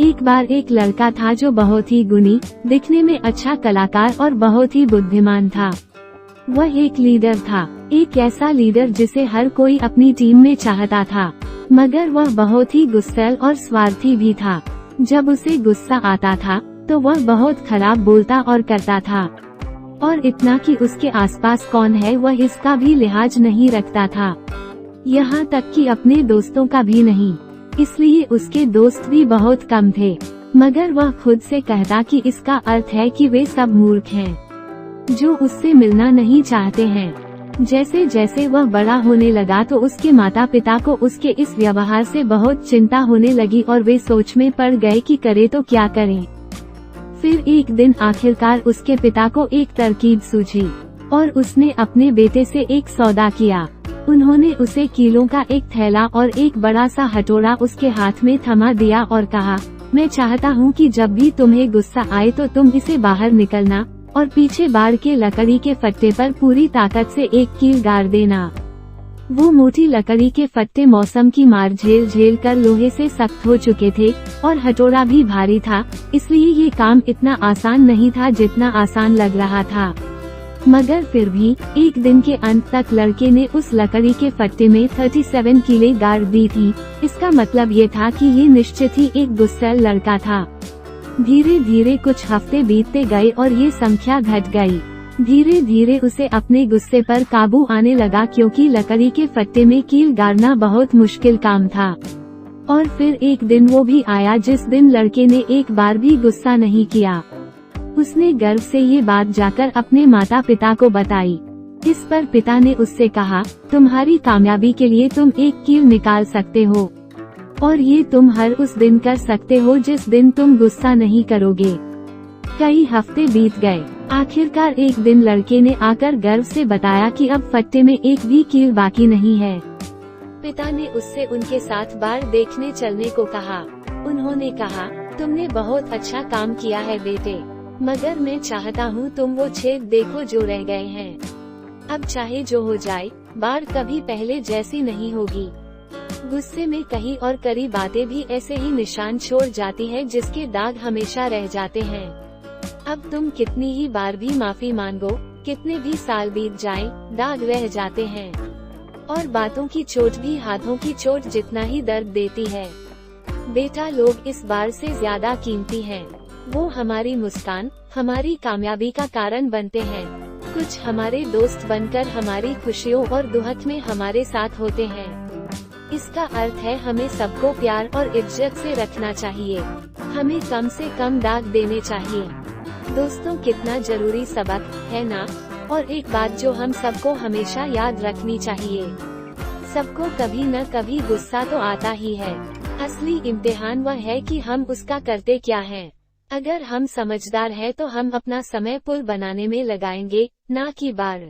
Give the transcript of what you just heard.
एक बार एक लड़का था जो बहुत ही गुणी, दिखने में अच्छा कलाकार और बहुत ही बुद्धिमान था। वह एक लीडर था, एक ऐसा लीडर जिसे हर कोई अपनी टीम में चाहता था। मगर वह बहुत ही गुस्सैल और स्वार्थी भी था। जब उसे गुस्सा आता था तो वह बहुत खराब बोलता और करता था, और इतना कि उसके आसपास कौन है वह इसका भी लिहाज नहीं रखता था। यहाँ तक कि अपने दोस्तों का भी नहीं। इसलिए उसके दोस्त भी बहुत कम थे। मगर वह खुद से कहता कि इसका अर्थ है कि वे सब मूर्ख हैं, जो उससे मिलना नहीं चाहते हैं। जैसे जैसे वह बड़ा होने लगा तो उसके माता पिता को उसके इस व्यवहार से बहुत चिंता होने लगी और वे सोच में पड़ गए कि करे तो क्या करें। फिर एक दिन आखिरकार उसके पिता को एक तरकीब सूझी और उसने अपने बेटे से एक सौदा किया। उन्होंने उसे कीलों का एक थैला और एक बड़ा सा हथौड़ा उसके हाथ में थमा दिया और कहा, मैं चाहता हूँ कि जब भी तुम्हें गुस्सा आए तो तुम इसे बाहर निकलना और पीछे बाड़ के लकड़ी के फट्टे पर पूरी ताकत से एक कील गाड़ देना। वो मोटी लकड़ी के फट्टे मौसम की मार झेल झेल कर लोहे से सख्त हो चुके थे और हथौड़ा भी भारी था, इसलिए ये काम इतना आसान नहीं था जितना आसान लग रहा था। मगर फिर भी एक दिन के अंत तक लड़के ने उस लकड़ी के फट्टे में 37 कीलें गाड़ दी थी। इसका मतलब ये था कि ये निश्चित ही एक गुस्सैल लड़का था। धीरे धीरे कुछ हफ्ते बीतते गए और ये संख्या घट गई। धीरे धीरे उसे अपने गुस्से पर काबू आने लगा, क्योंकि लकड़ी के फट्टे में कील गाड़ना बहुत मुश्किल काम था। और फिर एक दिन वो भी आया जिस दिन लड़के ने एक बार भी गुस्सा नहीं किया। उसने गर्व से ये बात जाकर अपने माता पिता को बताई। इस पर पिता ने उससे कहा, तुम्हारी कामयाबी के लिए तुम एक कील निकाल सकते हो, और ये तुम हर उस दिन कर सकते हो जिस दिन तुम गुस्सा नहीं करोगे। कई हफ्ते बीत गए। आखिरकार एक दिन लड़के ने आकर गर्व से बताया कि अब फट्टे में एक भी कील बाकी नहीं है। पिता ने उससे उनके साथ बाढ़ देखने चलने को कहा। उन्होंने कहा, तुमने बहुत अच्छा काम किया है बेटे, मगर मैं चाहता हूँ तुम वो छेद देखो जो रह गए हैं। अब चाहे जो हो जाए, बाढ़ कभी पहले जैसी नहीं होगी। गुस्से में कही और करी बातें भी ऐसे ही निशान छोड़ जाती हैं जिसके दाग हमेशा रह जाते हैं। अब तुम कितनी ही बार भी माफी मांगो, कितने भी साल बीत जाएं, दाग रह जाते हैं। और बातों की चोट भी हाथों की चोट जितना ही दर्द देती है। बेटा, लोग इस बार से ज्यादा कीमती हैं। वो हमारी मुस्कान, हमारी कामयाबी का कारण बनते हैं। कुछ हमारे दोस्त बनकर हमारी खुशियों और दुखों में हमारे साथ होते हैं। इसका अर्थ है हमें सबको प्यार और इज्जत से रखना चाहिए। हमें कम से कम दाग देने चाहिए। दोस्तों, कितना जरूरी सबक है ना। और एक बात जो हम सबको हमेशा याद रखनी चाहिए, सबको कभी न कभी गुस्सा तो आता ही है। असली इम्तिहान वह है कि हम उसका करते क्या हैं। अगर हम समझदार हैं तो हम अपना समय पुल बनाने में लगाएंगे, ना कि बाढ़।